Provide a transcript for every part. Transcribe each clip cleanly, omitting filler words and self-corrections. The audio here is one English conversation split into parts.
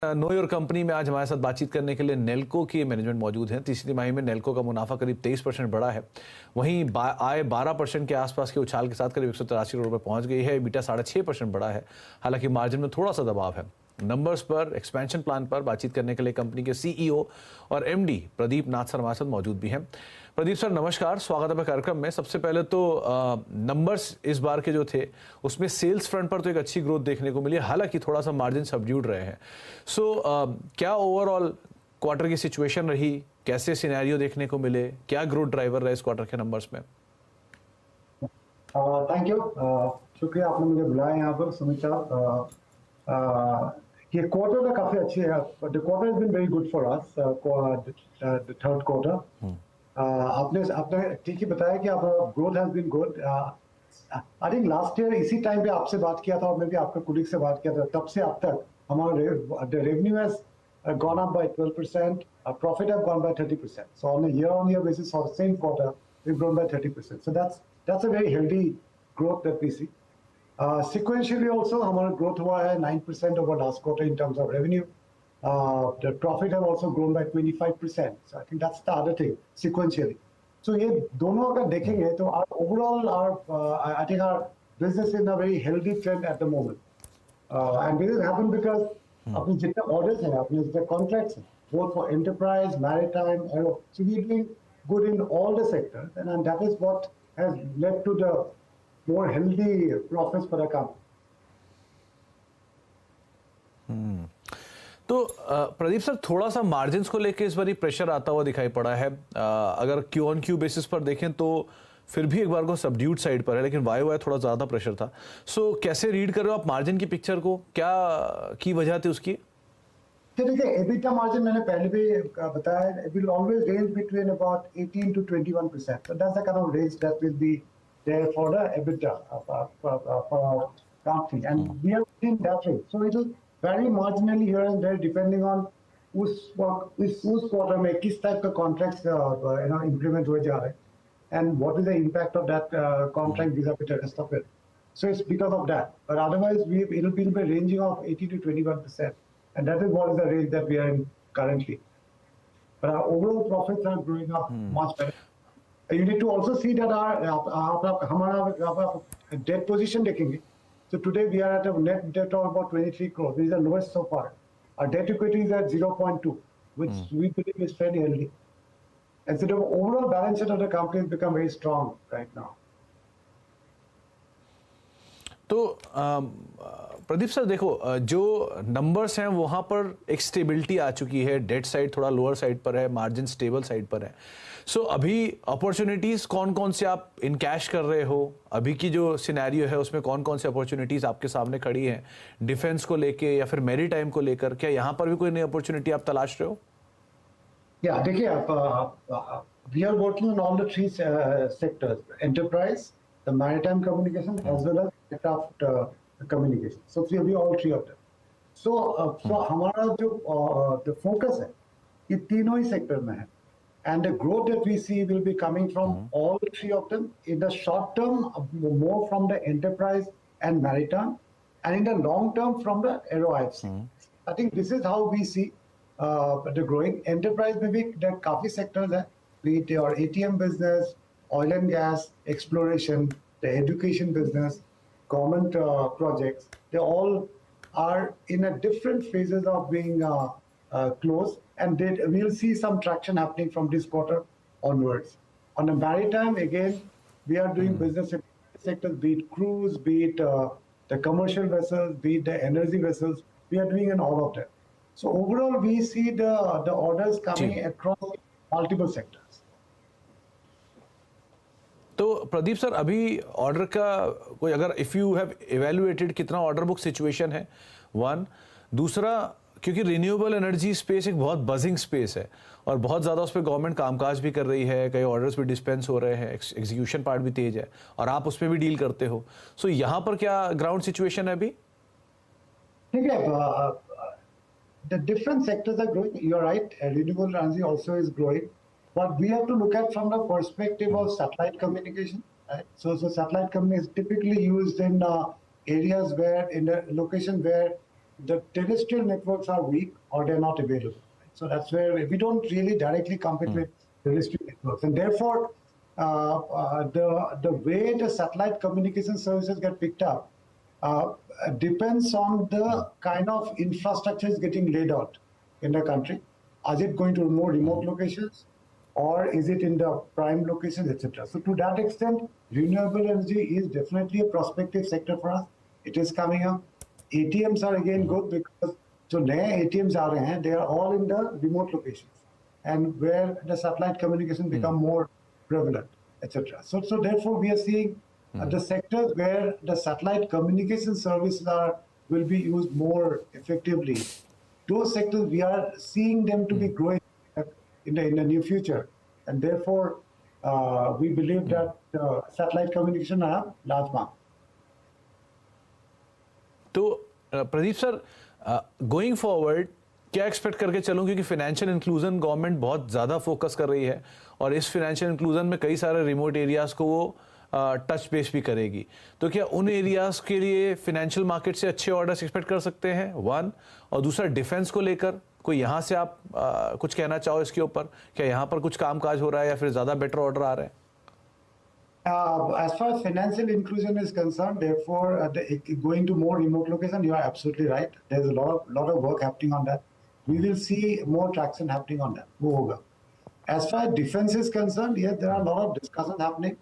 Know your company में आज हमारे साथ बातचीत करने के लिए नेल्को की मैनेजमेंट मौजूद है। तीसरी तिमाही में नेल्को का मुनाफा करीब 23% बढ़ा है। वहीं आय 12% के आसपास के उछाल के साथ करीब 183 करोड़ रुपए पहुंच गई है। बीटा 6.5% बढ़ा है। हालांकि मार्जिन में थोड़ा सा दबाव है। नंबर्स पर, एक्सपेंशन प्लान पर बातचीत करने के लिए कंपनी के सीईओ और एमडी प्रदीप नाथ सर हमारे साथ मौजूद भी हैं। प्रदीप सर नमस्कार, स्वागत है कार्यक्रम में। सबसे पहले तो नंबर्स इस बार के जो थे उसमें सेल्स फ्रंट पर तो एक अच्छी ग्रोथ देखने को मिली, हालांकि थोड़ा सा मार्जिन सबड्यूड रहे हैं। क्या ओवरऑल क्वार्टर की सिचुएशन रही, कैसे सिनेरियो देखने को मिले, क्या ग्रोथ ड्राइवर रहे इस क्वार्टर के नंबर्स में? थैंक यू, शुक्रिया आपने मुझे बुलाया यहाँ पर सुमित साहब। ये क्वार्टर तो काफी अच्छी है। The quarter has been very good for us, the third quarter. आपने ठीक ही बताया कि आपका growth has been good. I think last year इसी टाइम पे आपसे बात किया था और मैं भी आपके कुलीग से बात किया था। तब से अब तक हमारा revenue has gone up by 12%, our profit have gone by 30%. So on a year-on-year basis for the same quarter, we've grown by 30%. So that's a very healthy growth that we see. Sequentially also, हमारा growth हुआ है 9% over last quarter in terms of revenue. The profit have also grown by 25%. So I think that's the other thing sequentially. So ये दोनों अगर देखेंगे तो overall I think our business is in a very healthy trend at the moment. And this has happened because अपने जितने orders हैं, अपने जितने contracts हैं, both for enterprise, maritime, aero. So we're doing good in all the sectors, and that is what has led to the more healthy profits for the company. तो Pradeep sir थोड़ा सा margins को लेके इस बार प्रेशर आता हुआ दिखाई पड़ा है। अगर क्यू ऑन क्यू बेसिस पर देखें तो फिर भी एक बार को सबड्यूड साइड पर है, लेकिन वाई वाई थोड़ा ज़्यादा प्रेशर था। सो कैसे रीड कर रहे हो आप मार्जिन की पिक्चर को, क्या की वजह थी उसकी? देखिए एबिटा मार्जिन मैंने पहले भी बताया, it will always range between about 18 to 21%. So that's the kind of range that will be there for the EBITDA for our company, and we are within that range. So it will vary marginally here and there depending on उस quarter में किस type का contracts implement हुए जा रहे हैं, and what is the impact of that contract vis-a-vis the rest of it. So it's because of that. But otherwise, it will be in the ranging of 80 to 21%. And that is what is the range that we are in currently. But our overall profits are growing up much better. You need to also see that our debt position taking. So today we are at a net debt of about 23 crores. This is the lowest so far. Our debt equity is at 0.2, which we believe is fairly healthy. And so the overall balance sheet of the company has become very strong right now. तो Pradeep sir देखो, जो numbers हैं वहाँ पर एक stability आ चुकी है, date side थोड़ा लोअर साइड पर है, मार्जिन स्टेबल साइड पर है। सो अभी अपॉर्चुनिटीज़ कौन कौन से आप इन कैश कर रहे हो? अभी की जो सिनेरियो है उसमें कौन कौन से अपॉर्चुनिटीज़ आपके सामने खड़ी हैं, डिफेंस को लेके या फिर मैरीटाइम को लेकर? क्या यहाँ पर भी कोई नई अपॉर्चुनिटी आप तलाश रहे हो? या देखिए, we are working on all the three sectors, enterprise, the maritime communication as well as aircraft communication. So we all three of them. So हमारा जो the focus है ये तीनों ही sector में है, and the growth that we see will be coming from all three of them. In the short term, more from the enterprise and maritime, and in the long term from the aero IFC. I think this is how we see the growing enterprise में भी काफी sectors हैं, be it your ATM business, oil and gas, exploration, the education business, government projects, they all are in a different phases of being closed, and we'll see some traction happening from this quarter onwards. On the maritime, again, we are doing business in sectors, be it cruise, be it the commercial vessels, be it the energy vessels, we are doing in all of them. So overall, we see the orders coming across multiple sectors. तो Pradeep sir अभी order का कोई, अगर if you have evaluated कितना order book situation है, one, दूसरा क्योंकि renewable energy space एक बहुत बजिंग स्पेस है और बहुत ज़्यादा उस पर गवर्नमेंट कामकाज भी कर रही है, कई ऑर्डर्स भी डिस्पेंस हो रहे हैं, एग्जीक्यूशन पार्ट भी तेज है और आप उस पर भी डील करते हो। सो यहाँ पर क्या ग्राउंड सिचुएशन है अभी? ठीक है, the different sectors are growing. You're right, renewable energy also is growing. But we have to look at from the perspective of satellite communication. Right? So satellite communication is typically used in areas where, in a location where the terrestrial networks are weak or they're not available. So that's where we don't really directly compete with terrestrial networks, and therefore the way the satellite communication services get picked up depends on the kind of infrastructure is getting laid out in the country. Is it going to more remote locations, or is it in the prime locations, etc.? So to that extent, renewable energy is definitely a prospective sector for us. It is coming up. ATMs are again good because जो नए ATMs आ रहे हैं, they are all in the remote locations and where the satellite communication become more prevalent, etc. So therefore we are seeing the sectors where the satellite communication services will be used more effectively. Those sectors we are seeing them to be growing in the near future, and therefore we believe that satellite communication have large market. तो Pradeep sir, going forward क्या expect करके चलूं, क्योंकि financial inclusion government बहुत ज़्यादा focus कर रही है और इस फाइनेंशियल इंक्लूजन में कई सारे रिमोट एरियाज़ को वो टच बेस भी करेगी, तो क्या उन एरियाज़ के लिए फाइनेंशियल मार्केट से अच्छे ऑर्डर्स एक्सपेक्ट कर सकते हैं, वन? और दूसरा, डिफेंस को लेकर कोई यहाँ से आप कुछ कहना चाहो इसके ऊपर, क्या यहाँ पर कुछ कामकाज हो रहा है या फिर ज़्यादा बेटर ऑर्डर आ रहे हैं? As far as financial inclusion is concerned, therefore, going to more remote location, you are absolutely right. There's a lot of work happening on that. We will see more traction happening on that. As far as defense is concerned, yes, there are a lot of discussions happening.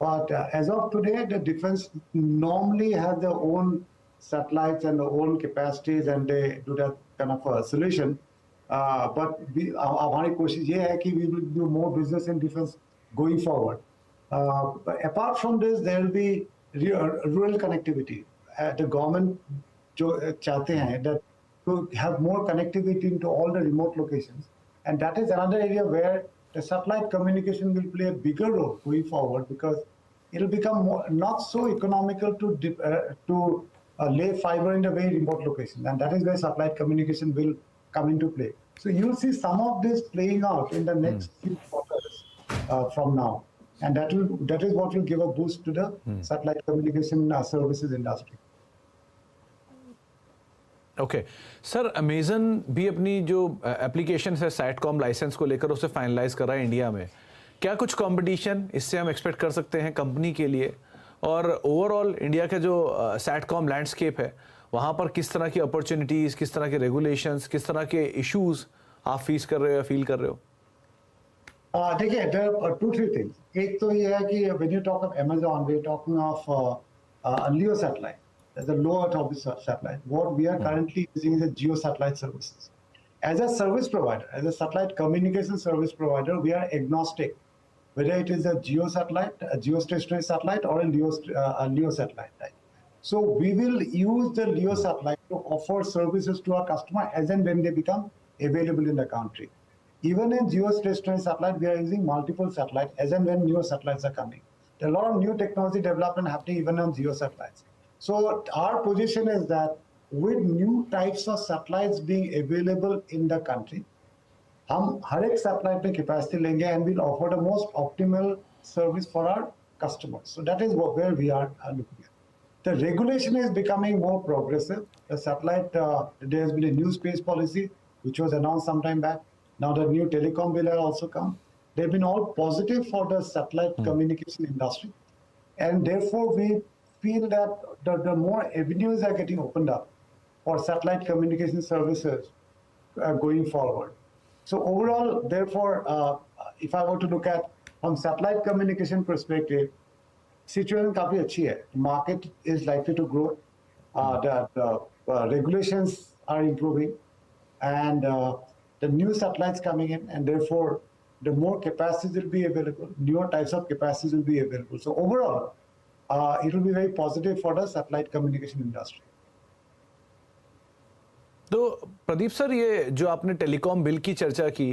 But as of today, the defense normally has their own satellites and their own capacities, and they do that kind of a solution. But हमारी कोशिश ये है कि we will do more business in defense going forward. But apart from this, there will be rural connectivity. The government जो चाहते हैं that to have more connectivity into all the remote locations, and that is another area where the satellite communication will play a bigger role going forward, because it will become not so economical to lay fiber in the very remote locations, and that is where satellite communication will come into play. So you'll see some of this playing out in the next few quarters from now. And that is what will give a boost to the satellite communication services industry. Okay sir, Amazon भी अपनी जो application है satcom licence को लेकर उसे finalise कर रहा है इंडिया में, क्या कुछ कंपटीशन इससे हम एक्सपेक्ट कर सकते हैं कंपनी के लिए? और ओवरऑल इंडिया का जो सैटकॉम लैंडस्केप है वहाँ पर किस तरह की अपॉर्चुनिटीज़, किस तरह के रेगुलेशंस, किस तरह के इश्यूज़ आप फेस कर रहे हो या फील कर रहे हो? देखिए, there are 2-3 things. एक तो ये है कि when you talk of Amazon, we're talking of a LEO satellite. There's a low Earth orbit satellite. What we are currently using is a geo satellite services. As a service provider, as a satellite communication service provider, we are agnostic whether it is a geo satellite, a geostationary satellite, or a LEO satellite. Right? So we will use the LEO satellite to offer services to our customer as and when they become available in the country. Even in geostationary satellite, we are using multiple satellites as and when newer satellites are coming. There are a lot of new technology development happening even on geo satellites. So our position is that with new types of satellites being available in the country, हम हर एक satellite में capacity लेंगे and we'll offer the most optimal service for our customers. So that is where we are looking at. The regulation is becoming more progressive. The satellite, there has been a new space policy which was announced some time back. Now the new telecom bill has also come. They've been all positive for the satellite communication industry. And therefore we feel that the more avenues are getting opened up for satellite communication services going forward. So overall, therefore, if I were to look at from satellite communication perspective, situation काफी अच्छी है. Market is likely to grow. The regulations are improving, and the new satellites coming in, and therefore the more capacities will be available, newer types of capacities will be available. So overall, it will be very positive for the satellite communication industry. तो Pradeep sir, ये जो आपने telecom bill की चर्चा की,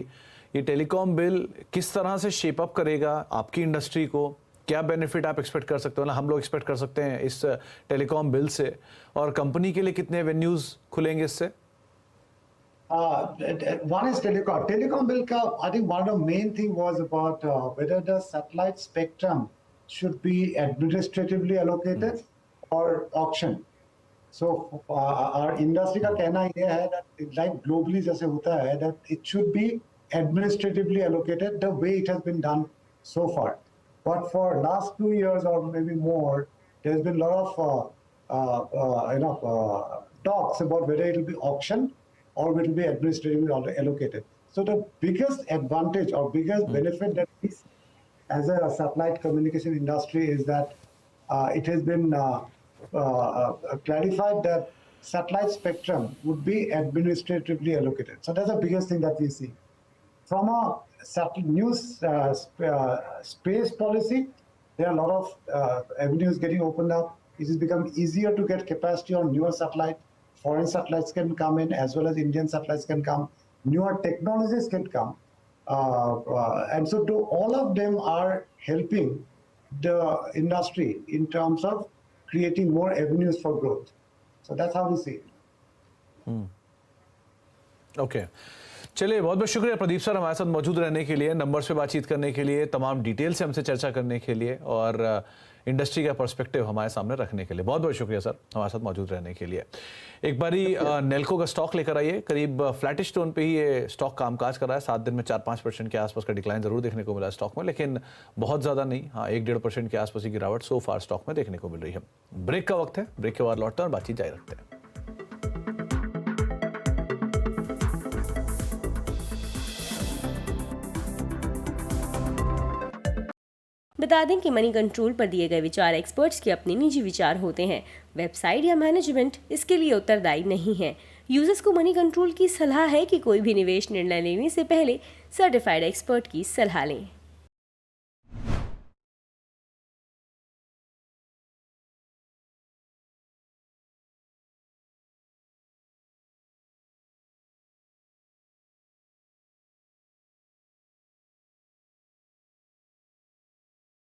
ये telecom bill किस तरह से शेप अप करेगा आपकी इंडस्ट्री को? क्या बेनिफिट आप एक्सपेक्ट कर सकते हो, ना हम लोग एक्सपेक्ट कर सकते हैं इस टेलीकॉम बिल से, और कंपनी के लिए कितने वेन्यूज खुलेंगे इससे? One is telecom. Telecom bill ka, I think one of the main thing was about whether the satellite spectrum should be administratively allocated or auction. So our industry का कहना ये है that like globally जैसे होता है that it should be administratively allocated the way it has been done so far. But for last 2 years or maybe more, there has been a lot of talks about whether it will be auction or it will be administratively allocated. So the biggest advantage or biggest benefit that we see as a satellite communication industry is that it has been clarified that satellite spectrum would be administratively allocated. So that's the biggest thing that we see. From a new space policy, there are a lot of avenues getting opened up. It has become easier to get capacity on newer satellites. Foreign satellites can come in as well as Indian satellites can come. Newer technologies can come. And so all of them are helping the industry in terms of creating more avenues for growth. So that's how we see it. Okay चलिए, बहुत बहुत शुक्रिया Pradeep sir हमारे साथ मौजूद रहने के लिए, नंबर्स पे बातचीत करने के लिए, तमाम डिटेल से हमसे चर्चा करने के लिए और इंडस्ट्री का पर्सपेक्टिव हमारे सामने रखने के लिए। बहुत बहुत शुक्रिया सर हमारे साथ मौजूद रहने के लिए। एक बारी नेल्को का स्टॉक लेकर आइए, करीब फ्लैटिश टोन पे ही ये स्टॉक कामकाज कर रहा है। 7 दिन में 4-5% के आसपास का डिक्लाइन जरूर देखने को मिला स्टॉक में, लेकिन बहुत ज़्यादा नहीं। हाँ, 1-1.5% के आसपास की गिरावट सो फार स्टॉक में देखने को मिल रही है। ब्रेक का वक्त है, ब्रेक के बाद लौटते हैं और बातचीत जारी रखते हैं। बता दें कि मनी कंट्रोल पर दिए गए विचार एक्सपर्ट्स के अपने निजी विचार होते हैं। वेबसाइट या मैनेजमेंट इसके लिए उत्तरदायी नहीं है। यूजर्स को मनी कंट्रोल की सलाह है कि कोई भी निवेश निर्णय लेने से पहले सर्टिफाइड एक्सपर्ट की सलाह लें।